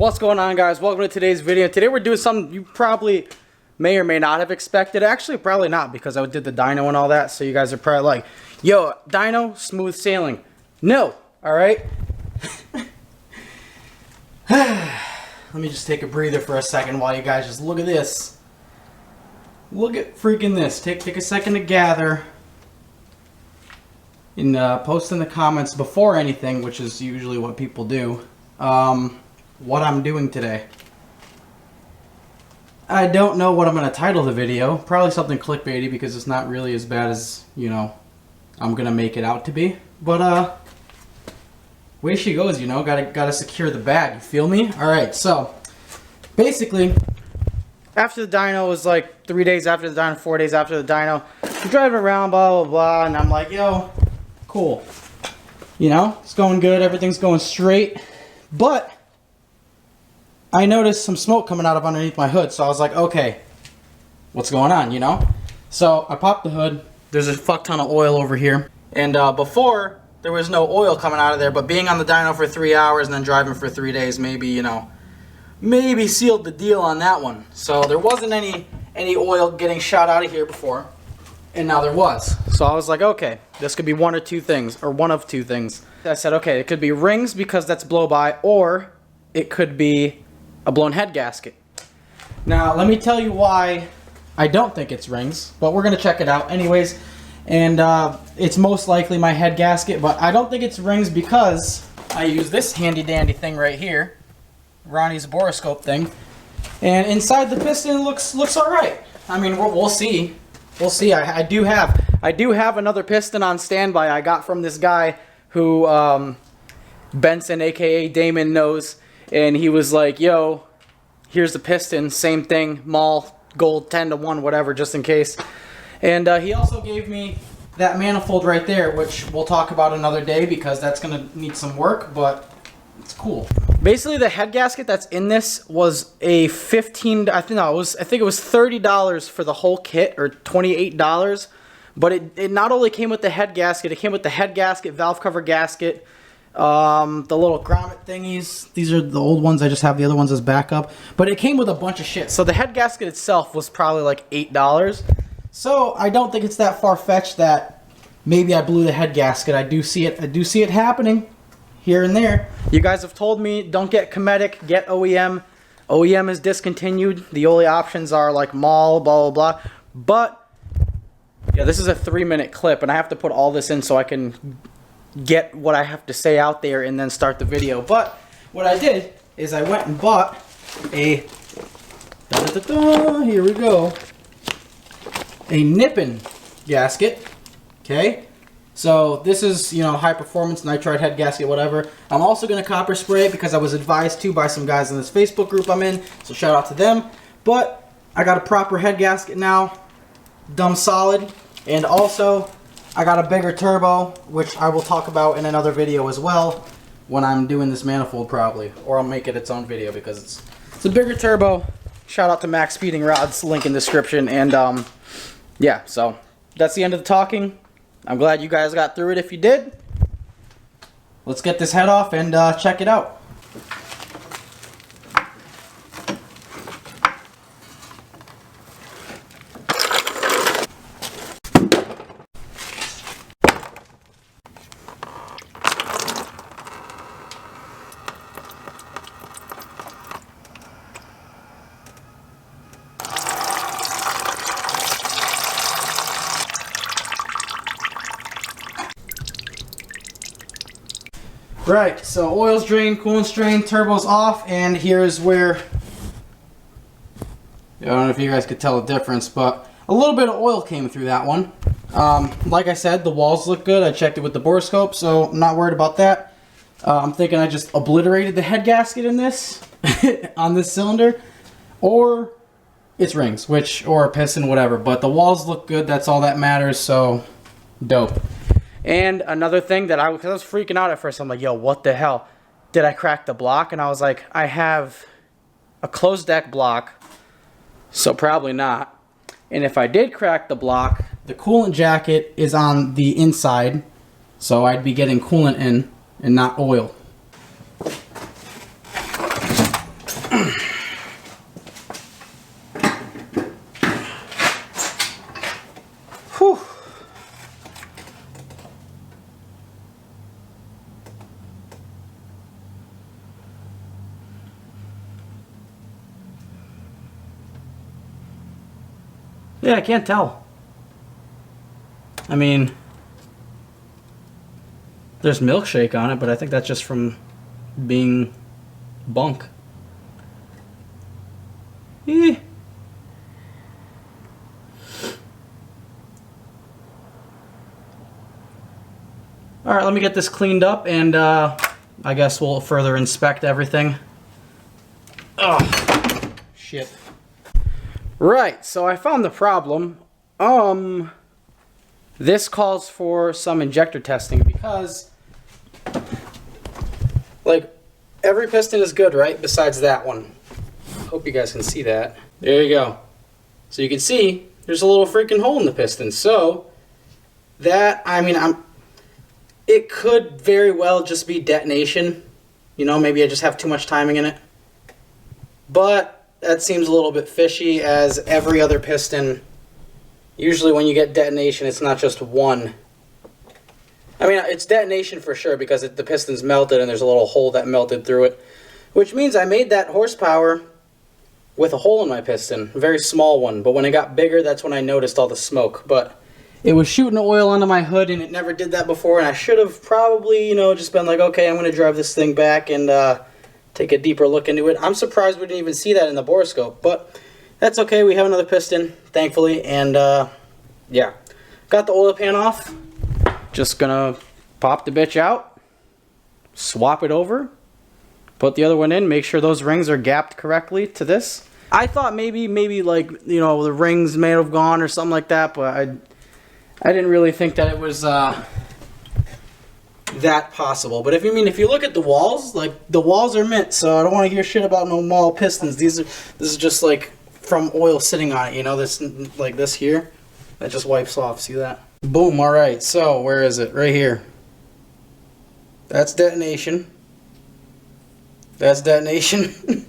What's going on, guys? Welcome to today's video. Today we're doing something you probably may or may not have expected. Actually, probably not, because I did the dyno and all that, so you guys are probably like, yo, dyno, smooth sailing. No, alright? Let me just take a breather for a second while you guys just look at this. Look at freaking this. Take a second to gather. And post in the comments before anything, which is usually what people do, what I'm doing today. I don't know what I'm going to title the video. Probably something clickbaity, because it's not really as bad as, you know, I'm going to make it out to be. But, way she goes, you know, gotta secure the bag, you feel me? Alright, so, basically, after the dyno was like 3 days after the dyno, 4 days after the dyno, I'm driving around, blah, blah, blah, and I'm like, yo, cool. You know, it's going good, everything's going straight, but I noticed some smoke coming out of underneath my hood, so I was like, okay, what's going on, you know? So I popped the hood, there's a fuck ton of oil over here, and before, there was no oil coming out of there, but being on the dyno for 3 hours and then driving for 3 days, maybe, you know, maybe sealed the deal on that one. So there wasn't any oil getting shot out of here before, and now there was. So I was like, okay, this could be one or two things, or one of two things. I said, okay, it could be rings because that's blow-by, or it could be a blown head gasket. Now, let me tell you why I don't think it's rings, but we're going to check it out anyways. And it's most likely my head gasket, but I don't think it's rings because I use this handy-dandy thing right here, Ronnie's borescope thing, and inside the piston looks alright. I mean, we'll see. We'll see. I do have another piston on standby I got from this guy who Benson, aka Damian, knows. And he was like, yo, here's the piston, same thing, Mall, gold, 10-to-1, whatever, just in case. And he also gave me that manifold right there, which we'll talk about another day because that's going to need some work, but it's cool. Basically, the head gasket that's in this was a I think it was $30 for the whole kit, or $28. But it not only came with the head gasket, it came with the head gasket, valve cover gasket, the little grommet thingies. These are the old ones. I just have the other ones as backup. But it came with a bunch of shit. So the head gasket itself was probably like $8. So I don't think it's that far-fetched that maybe I blew the head gasket. I do see it happening here and there. You guys have told me don't get Cometic, get OEM. OEM is discontinued. The only options are like Mall, blah blah blah. But yeah, this is a 3-minute clip, and I have to put all this in so I can get what I have to say out there and then start the video. But what I did is I went and bought a here we go, a nipping gasket. Okay, so this is, you know, high performance nitride head gasket, whatever. I'm also going to copper spray it because I was advised to by some guys in this Facebook group I'm in, so shout out to them. But I got a proper head gasket now, dumb solid, and also I got a bigger turbo, which I will talk about in another video as well when I'm doing this manifold probably, or I'll make it its own video because it's a bigger turbo. Shout out to Max Speeding Rods, link in description. And yeah, so that's the end of the talking. I'm glad you guys got through it if you did. Let's get this head off and check it out. Right, so oil's drained, coolant's drained, turbo's off, and here's where, I don't know if you guys could tell the difference, but a little bit of oil came through that one. Like I said, the walls look good. I checked it with the borescope, so I'm not worried about that. I'm thinking I just obliterated the head gasket in this, on this cylinder, or it's rings, or a piston, whatever. But the walls look good, that's all that matters, so dope. And another thing that because I was freaking out at first, I'm like, yo, what the hell? Did I crack the block? And I was like, I have a closed deck block, so probably not. And if I did crack the block, the coolant jacket is on the inside, so I'd be getting coolant in and not oil. Whew. Yeah, I can't tell. I mean, there's milkshake on it, but I think that's just from being bunk. Eh. Alright, let me get this cleaned up and I guess we'll further inspect everything. Oh, shit. Right, so I found the problem. This calls for some injector testing because, like, every piston is good, right? Besides that one. Hope you guys can see that. There you go. So you can see there's a little freaking hole in the piston. So that, I mean, it could very well just be detonation. You know, maybe I just have too much timing in it. But that seems a little bit fishy, as every other piston, usually when you get detonation, it's not just one. I mean, it's detonation for sure because the piston's melted and there's a little hole that melted through it. Which means I made that horsepower with a hole in my piston, a very small one. But when it got bigger, that's when I noticed all the smoke. But it was shooting oil onto my hood and it never did that before. And I should have probably, you know, just been like, okay, I'm going to drive this thing back and take a deeper look into it. I'm surprised we didn't even see that in the borescope, but that's okay. We have another piston, thankfully, and yeah. Got the oil pan off. Just gonna pop the bitch out, swap it over, put the other one in, make sure those rings are gapped correctly to this. I thought maybe like, you know, the rings may have gone or something like that, but I didn't really think that it was that possible. But if you look at the walls, like, the walls are mint, so I don't want to hear shit about no mall pistons. This is just like from oil sitting on it, you know, this, like this here, that just wipes off. See that? Boom. All right, so where is it? Right here. That's detonation. That's detonation.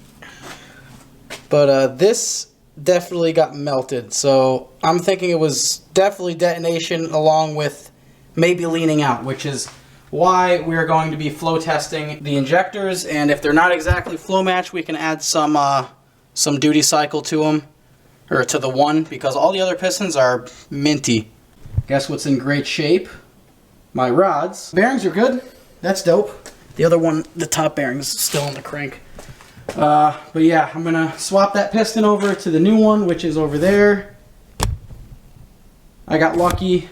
But this definitely got melted, so I'm thinking it was definitely detonation along with maybe leaning out, which is why we're going to be flow testing the injectors. And if they're not exactly flow match, we can add some duty cycle to them, or to the one, because all the other pistons are minty. Guess what's in great shape? My rods. Bearings are good. That's dope. The other one, the top bearing's still in the crank. But yeah, I'm gonna swap that piston over to the new one, which is over there. I got lucky.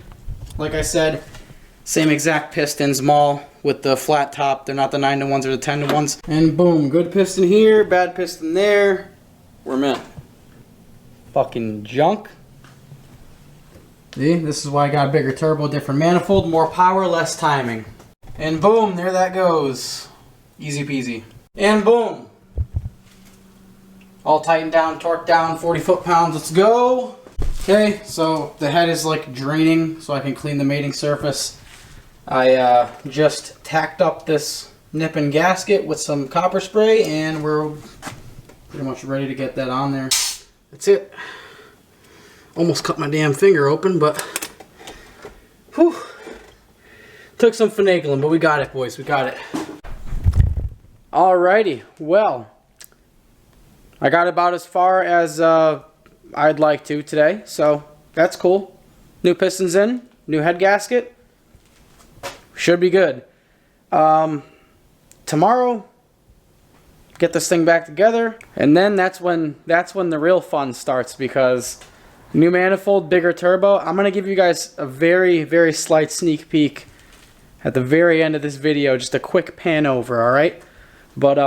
Like I said, same exact pistons, Mall, with the flat top. They're not the 9-to-1s or the 10-to-1s. And boom, good piston here, bad piston there. We're mint. Fucking junk. See, this is why I got a bigger turbo, different manifold, more power, less timing. And boom, there that goes. Easy peasy. And boom. All tightened down, torqued down, 40 foot-pounds, let's go. Okay, so the head is like draining, so I can clean the mating surface. I just tacked up this nip and gasket with some copper spray, and we're pretty much ready to get that on there. That's it. Almost cut my damn finger open, but whew. Took some finagling, but we got it, boys. We got it. Alrighty, well, I got about as far as I'd like to today, so that's cool. New pistons in, new head gasket. Should be good. Tomorrow, get this thing back together, and then that's when the real fun starts, because new manifold, bigger turbo. I'm gonna give you guys a very, very slight sneak peek at the very end of this video, just a quick pan over, all right? But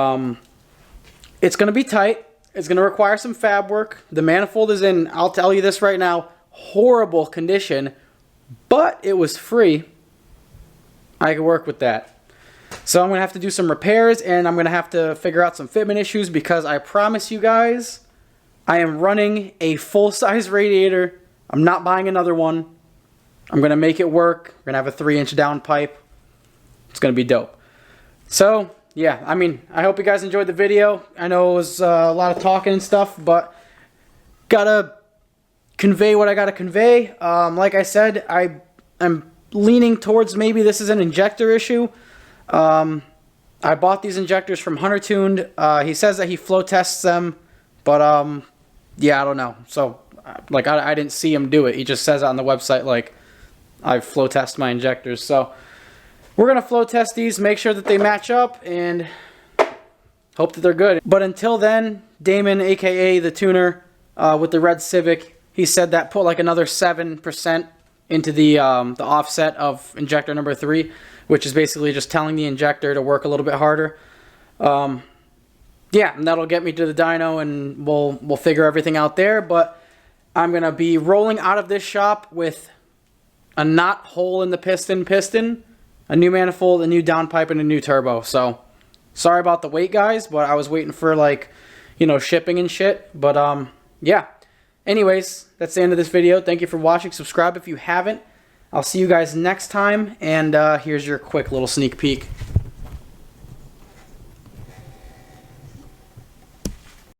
it's gonna be tight. It's gonna require some fab work. The manifold is in, I'll tell you this right now, horrible condition, but it was free. I could work with that. So I'm gonna have to do some repairs, and I'm gonna have to figure out some fitment issues, because I promise you guys, I am running a full-size radiator. I'm not buying another one. I'm gonna make it work. We're gonna have a 3-inch downpipe. It's gonna be dope. So yeah, I mean, I hope you guys enjoyed the video. I know it was a lot of talking and stuff, but gotta convey what I gotta convey. Like I said, I'm leaning towards maybe this is an injector issue. I bought these injectors from Hunter Tuned. He says that he flow tests them, but yeah, I don't know. So like I didn't see him do it. He just says on the website like I flow test my injectors. So we're gonna flow test these, make sure that they match up, and hope that they're good. But until then, Damian, aka the tuner, with the red Civic, he said that put like another 7% into the offset of injector number 3, which is basically just telling the injector to work a little bit harder. Yeah, and that'll get me to the dyno, and we'll figure everything out there. But I'm gonna be rolling out of this shop with a not hole in the piston, a new manifold, a new downpipe, and a new turbo. So sorry about the wait, guys, but I was waiting for, like, you know, shipping and shit. But yeah. Anyways, that's the end of this video. Thank you for watching. Subscribe if you haven't. I'll see you guys next time, and here's your quick little sneak peek.